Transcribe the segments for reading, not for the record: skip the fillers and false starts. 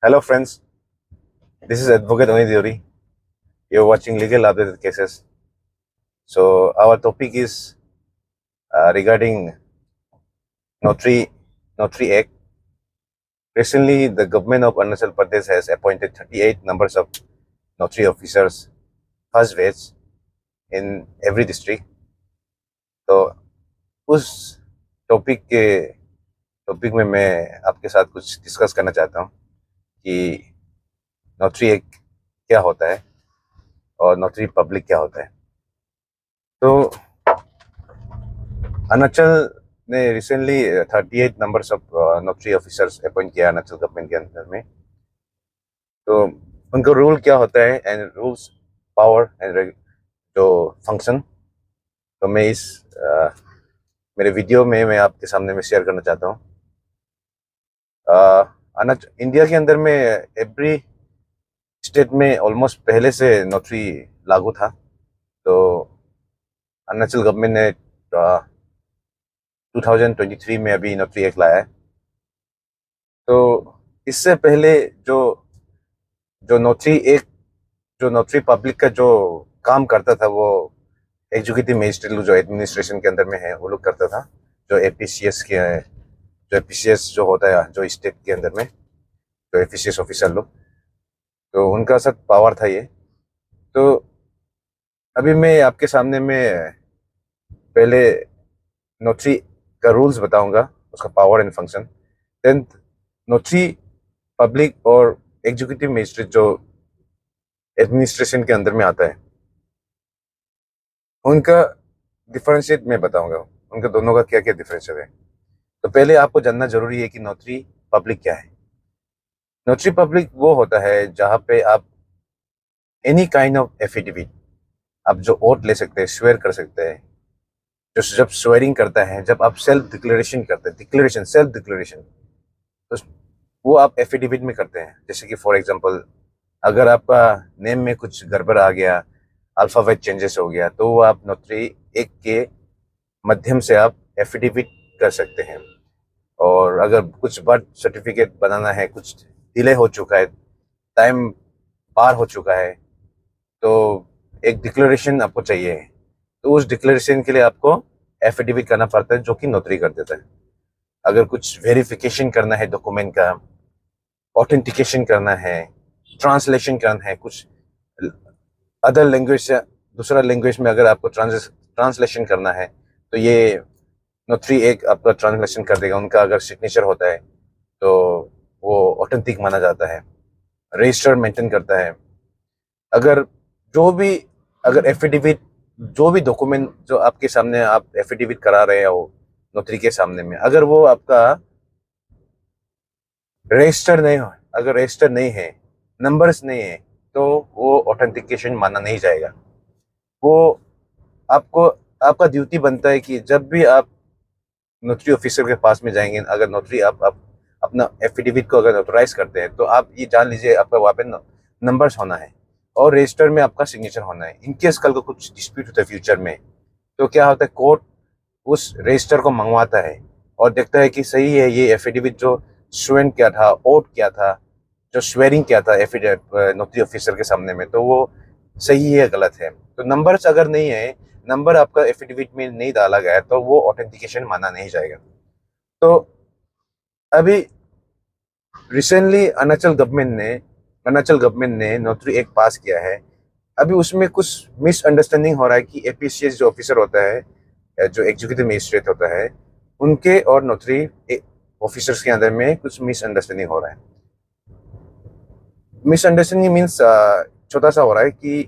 Hello, friends. This is Advocate Oni Theory. You're watching Legal Updated Cases. So, our topic is regarding Notary, Notary Act. Recently, the government of Arunachal Pradesh has appointed 38 numbers of notary officers, first batch, in every district. तो उस topic में मैं आपके साथ कुछ discuss करना चाहता हूँ कि नोटरी एक्ट क्या होता है और नोटरी पब्लिक क्या होता है। तो अरुणाचल ने recently 38 numbers of notary officers appoint किया अरुणाचल गवर्नमेंट के अंदर में। तो उनका रूल क्या होता है एंड रूल्स, पावर एंड जो फंक्शन, तो मैं इस मेरे वीडियो में मैं आपके सामने में शेयर करना चाहता हूँ। इंडिया के अंदर में एवरी स्टेट में ऑलमोस्ट पहले से नोटरी लागू था। तो अरुणाचल गवर्नमेंट ने 2023 में अभी नोटरी एक्ट लाया है। तो इससे पहले जो जो नोटरी एक जो नोटरी पब्लिक का जो काम करता था वो एग्जीक्यूटिव मजिस्ट्रेट लोग जो एडमिनिस्ट्रेशन के अंदर में है वो लोग करता था। जो एपीसीएस के जो एपीसीएस जो होता है जो स्टेट के अंदर में जो एपीसीएस ऑफिसर लोग, तो उनका सब पावर था ये। तो अभी मैं आपके सामने में पहले नोटरी का रूल्स बताऊंगा, उसका power and function. Then notary public और एग्जीक्यूटिव मजिस्ट्रेट जो एडमिनिस्ट्रेशन के अंदर में आता है उनका डिफरेंशिएट मैं बताऊंगा, उनका दोनों का क्या क्या डिफरेंशिएट है। तो पहले आपको जानना जरूरी है कि नोटरी पब्लिक क्या है। नोटरी पब्लिक वो होता है जहाँ पे आप एनी काइंड ऑफ एफिडेविट, आप जो ओथ ले सकते हैं, स्वेयर कर सकते हैं। जो जब स्वेयरिंग करता है, जब आप सेल्फ डिक्लेरेशन करते हैं, डिक्लेरेशन सेल्फ डिक्लेरेशन, तो वो आप एफिडेविट में करते हैं। जैसे कि फॉर एग्जांपल अगर आपका नेम में कुछ गड़बड़ आ गया, अल्फाबेट चेंजेस हो गया, तो वो आप नोटरी एक के माध्यम से आप एफिडेविट कर सकते हैं। और अगर कुछ बर्थ सर्टिफिकेट बनाना है, कुछ डिले हो चुका है, टाइम पार हो चुका है, तो एक डिक्लेरेशन आपको चाहिए। तो उस डिक्लेरेशन के लिए आपको एफिडेविट करना पड़ता है, जो कि नोटरी कर देता है। अगर कुछ वेरिफिकेशन करना है डॉक्यूमेंट का, ऑथेंटिकेशन करना है, ट्रांसलेशन करना है, कुछ अदर लैंग्वेज से दूसरा लैंग्वेज में अगर आपको ट्रांसलेशन करना है, तो ये नोटरी एक आपका ट्रांसलेशन कर देगा। उनका अगर सिग्नेचर होता है तो वो ऑथेंटिक माना जाता है, रजिस्टर मेंटेन करता है। अगर जो भी अगर एफिडेविट, जो भी डॉक्यूमेंट जो आपके सामने आप एफिडेविट करा रहे हो नोटरी के सामने में, अगर वो आपका रजिस्टर नहीं हो, अगर रजिस्टर नहीं है, नंबर्स नहीं है, तो वो ऑथेंटिकेशन माना नहीं जाएगा। वो आपको आपका ड्यूटी बनता है कि जब भी आप नोटरी ऑफिसर के पास में जाएंगे, अगर नोटरी आप अपना एफिडेविट को अगर नोटराइज करते हैं, तो आप ये जान लीजिए आपका वहाँ पे नंबर्स होना है और रजिस्टर में आपका सिग्नेचर होना है। इनकेस कल को कुछ डिस्प्यूट होता है फ्यूचर में, तो क्या होता है, कोर्ट उस रजिस्टर को मंगवाता है और देखता है कि सही है ये एफिडेविट, जो स्वेन क्या था, ओट क्या था, जो स्वेरिंग क्या था एफिडेविट नोटरी ऑफिसर के सामने में, तो वो सही है गलत है। तो नंबर्स अगर नहीं है, नंबर आपका एफिडेविट में नहीं डाला गया है, तो वो ऑथेंटिकेशन माना नहीं जाएगा। तो अभी रिसेंटली अरुणाचल गवर्नमेंट ने नोटरी एक्ट पास किया है। अभी उसमें कुछ मिसअंडरस्टैंडिंग हो रहा है कि एपीसीएस जो ऑफिसर होता है, जो एग्जीक्यूटिव मजिस्ट्रेट होता है, उनके और नोटरी ऑफिसर्स के अंदर में कुछ मिसअंडरस्टैंडिंग हो रहा है। मिसअंडरस्टैंडिंग मीन्स छोटा सा हो रहा है कि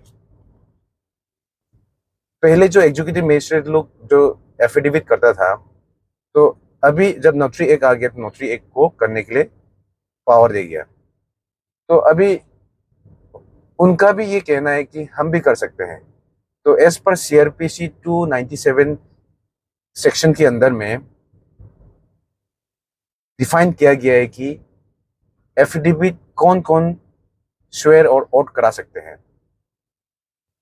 पहले जो एग्जीक्यूटिव मजिस्ट्रेट लोग जो एफिडेविट करता था, तो अभी जब नोटरी एक्ट आ गया तो नोटरी एक्ट को करने के लिए पावर दे गया। तो अभी उनका भी ये कहना है कि हम भी कर सकते हैं। तो एज पर सीआरपीसी 297 सेक्शन के अंदर में डिफाइन किया गया है कि एफिडेविट कौन कौन स्वेयर और ओट करा सकते हैं।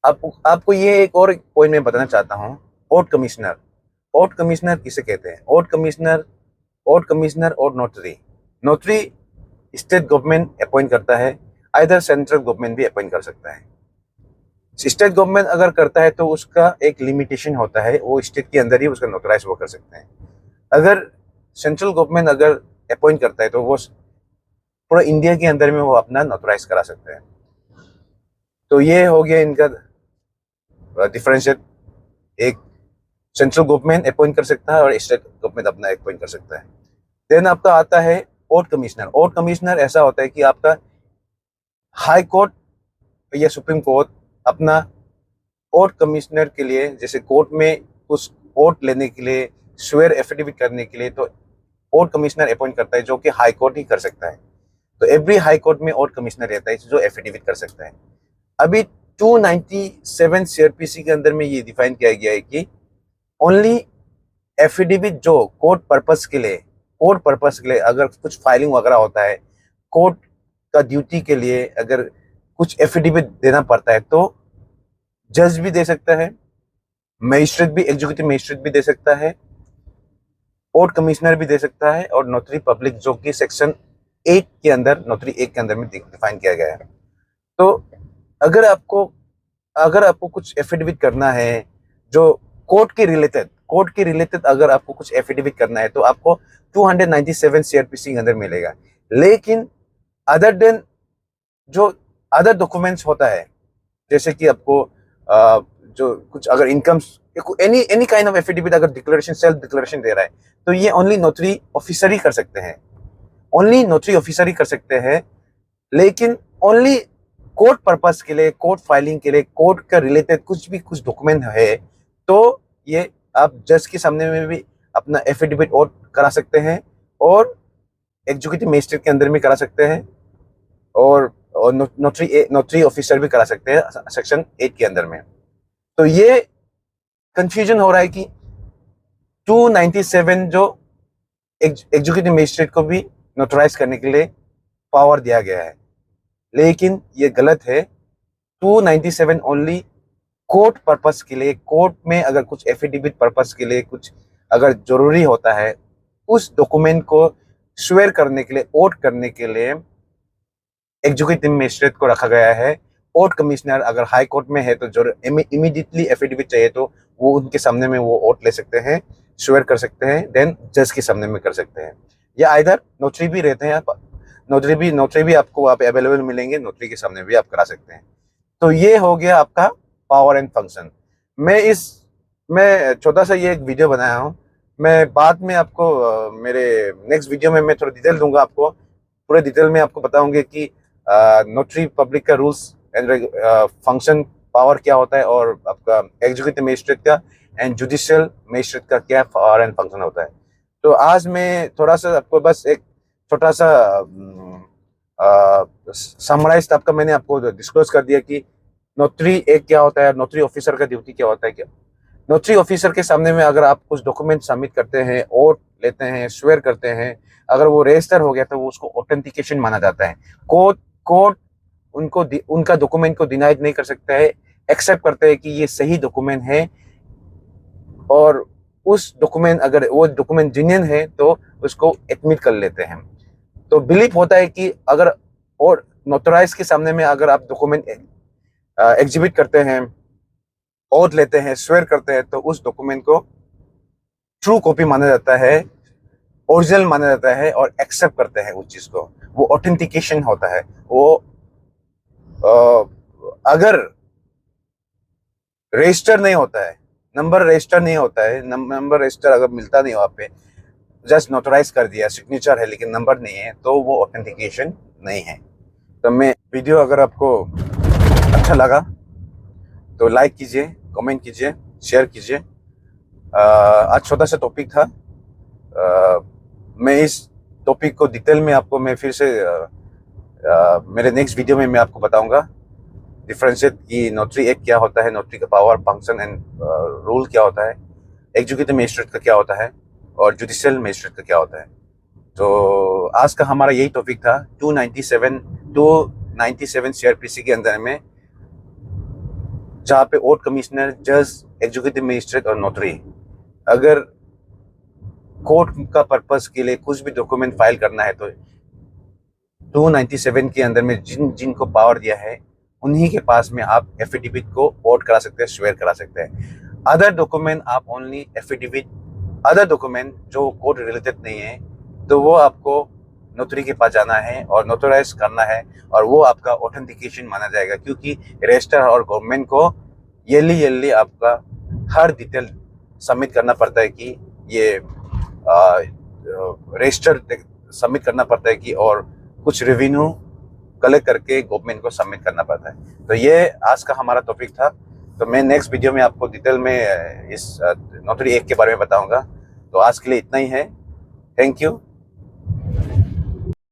आपको ये एक और पॉइंट मैं बताना चाहता हूँ। ओट कमिश्नर, ओट कमिश्नर किसे कहते हैं? ओट कमिश्नर और notary. Notary state government appoint करता है, आइदर सेंट्रल गवर्नमेंट भी अपॉइंट कर सकता है। स्टेट गवर्नमेंट अगर करता है तो उसका एक लिमिटेशन होता है, वो स्टेट के अंदर ही उसका नोटराइज वो कर सकते हैं। अगर सेंट्रल गवर्नमेंट अगर अपॉइंट करता है तो वो पूरा इंडिया के अंदर में वो अपना नोटराइज करा सकते हैं। तो ये हो गया इनका डिफरेंशिएट, एक सेंट्रल गवर्नमेंट अपॉइंट कर सकता है और स्टेट गवर्नमेंट अपना अपॉइंट कर सकता है। देन आपका आता है ओट कमिश्नर। ओट कमिश्नर ऐसा होता है कि आपका हाई कोर्ट या सुप्रीम कोर्ट अपना ओट कमिश्नर के लिए, जैसे कोर्ट में कुछ ओट लेने के लिए, स्वेयर एफिडेविट करने के लिए, तो ओट कमिश्नर अपॉइंट करता है, जो कि हाई कोर्ट ही कर सकता है। तो एवरी हाई कोर्ट में ओट कमिश्नर रहता है जो एफिडेविट कर सकता है। अभी 297 सीआरपीसी के अंदर में ये डिफाइन किया गया है कि ओनली एफिडेविट जो कोर्ट पर्पस के लिए अगर कुछ फाइलिंग वगैरह होता है, कोर्ट का ड्यूटी के लिए अगर कुछ एफिडेविट देना पड़ता है, तो जज भी दे सकता है, मजिस्ट्रेट भी, एग्जीक्यूटिव मजिस्ट्रेट भी दे सकता है, कोर्ट कमिश्नर भी दे सकता है, और नोटरी पब्लिक जो कि सेक्शन 8 के अंदर, नोटरी 1 के अंदर में डिफाइन किया गया है। तो अगर आपको कुछ एफिडेविट करना है जो कोर्ट के रिलेटेड अगर आपको कुछ एफिडेविट करना है, तो आपको 297 सीआरपीसी के अंदर मिलेगा। लेकिन अदर देन जो अदर डॉक्यूमेंट्स होता है, जैसे कि आपको जो कुछ अगर incomes, any kind of affidavit अगर डिक्लेरेशन, सेल्फ डिक्लेरेशन दे रहा है, तो ये ओनली नोटरी ऑफिसर ही कर सकते हैं, ओनली नोटरी ऑफिसर ही कर सकते हैं। लेकिन ओनली कोर्ट पर्पस के लिए, कोर्ट फाइलिंग के लिए, कोर्ट का रिलेटेड कुछ डॉक्यूमेंट है, तो ये आप जज के सामने में भी अपना एफिडेविट और करा सकते हैं, और एग्जीक्यूटिव मजिस्ट्रेट के अंदर भी करा सकते हैं, और नोटरी ऑफिसर भी करा सकते हैं सेक्शन 8 के अंदर में। तो ये कंफ्यूजन हो रहा है कि 297 जो एग्जीक्यूटिव मजिस्ट्रेट को भी नोटराइज करने के लिए पावर दिया गया है, लेकिन ये गलत है। 297 ओनली कोर्ट पर्पस के लिए, कोर्ट में अगर कुछ एफिडेविट पर्पस के लिए कुछ अगर जरूरी होता है, उस डॉक्यूमेंट को स्वेयर करने के लिए, ओट करने के लिए एग्जीक्यूटिव मजिस्ट्रेट को रखा गया है। ओट कमिश्नर अगर हाई कोर्ट में है तो जो इमीडिएटली एफिडेविट चाहिए तो वो उनके सामने में वो ओट ले सकते हैं, स्वेयर कर सकते हैं, देन जज के सामने में कर सकते हैं। या आइदर नोटरी भी रहते हैं, नोटरी भी आपको वहाँ पे अवेलेबल मिलेंगे, नोटरी के सामने भी आप करा सकते हैं। तो ये हो गया आपका पावर एंड फंक्शन। मैं छोटा सा ये एक वीडियो बनाया हूँ, मैं बाद में आपको मेरे नेक्स्ट वीडियो में मैं थोड़ा डिटेल दूंगा आपको, पूरे डिटेल में आपको बताऊंगे कि नोटरी पब्लिक का रूल्स एंड फंक्शन, पावर क्या होता है, और आपका एग्जीक्यूटिव मजिस्ट्रेट का एंड जुडिशियल मजिस्ट्रेट का क्या पावर एंड फंक्शन होता है। तो आज मैं थोड़ा सा आपको बस एक छोटा सा समराइज आपका मैंने आपको डिस्क्लोज कर दिया कि नोटरी एक क्या होता है, नोटरी ऑफिसर का ड्यूटी क्या होता है। क्या नोटरी ऑफिसर के सामने में अगर आप कुछ डॉक्यूमेंट सबमिट करते हैं, ओट लेते हैं, स्वेयर करते हैं, अगर वो रजिस्टर हो गया तो वो उसको ऑथेंटिकेशन माना जाता है। कोर्ट उनका डॉक्यूमेंट को डिनाइड नहीं कर सकता है, एक्सेप्ट करते हैं कि ये सही डॉक्यूमेंट है, और उस डॉक्यूमेंट अगर वो डॉक्यूमेंट जेन्युइन है तो उसको एडमिट कर लेते हैं। तो बिलीव होता है कि अगर और नोटराइज के सामने में अगर आप डॉक्यूमेंट एग्जिबिट करते हैं, ओथ लेते हैं, स्वेयर करते हैं, तो उस डॉक्यूमेंट को ट्रू कॉपी माना जाता है, ओरिजिनल माना जाता है, और एक्सेप्ट करते हैं उस चीज को, वो ऑथेंटिकेशन होता है। वो अगर रजिस्टर नहीं होता है, नंबर रजिस्टर नहीं होता है, नंबर रजिस्टर अगर मिलता नहीं हो, आप पे जस्ट नोटराइज कर दिया, सिग्नेचर है लेकिन नंबर नहीं है, तो वो ऑथेंटिकेशन नहीं है। तो मैं वीडियो अगर आपको अच्छा लगा तो लाइक कीजिए, कमेंट कीजिए, शेयर कीजिए। आज छोटा सा टॉपिक था, मैं इस टॉपिक को डिटेल में आपको मैं फिर से मेरे नेक्स्ट वीडियो में मैं आपको बताऊंगा डिफरेंशिएट कि नोटरी एक क्या होता है, नोटरी का पावर, फंक्शन एंड रूल क्या होता है, एग्जीक्यूटिव मजिस्ट्रेट का क्या होता है, और जुडिशियल मजिस्ट्रेट का क्या होता है। तो आज का हमारा यही टॉपिक था, 297 सीआरपीसी के अंदर में, जहाँ पे ओट कमिश्नर, जज, एग्जीक्यूटिव मजिस्ट्रेट और नोटरी अगर कोर्ट का पर्पस के लिए कुछ भी डॉक्यूमेंट फाइल करना है तो 297 के अंदर में जिनको पावर दिया है उन्हीं के पास में आप एफिडेविट को वोट करा सकते हैं, स्वेयर करा सकते हैं। अदर डॉक्यूमेंट आप ओनली एफिडेविट, अदर डॉक्यूमेंट जो कोर्ट रिलेटेड नहीं है, तो वो आपको नोटरी के पास जाना है और नोटराइज करना है, और वो आपका ऑथेंटिकेशन माना जाएगा, क्योंकि रजिस्टर और गवर्नमेंट को ईयरली आपका हर डिटेल सबमिट करना पड़ता है कि ये रजिस्टर सबमिट करना पड़ता है कि, और कुछ रेवेन्यू कलेक्ट करके गवर्नमेंट को सबमिट करना पड़ता है। तो ये आज का हमारा टॉपिक था। तो मैं नेक्स्ट वीडियो में आपको डिटेल में इस नोटरी एक्ट के बारे में बताऊंगा। तो आज के लिए इतना ही है। Thank you.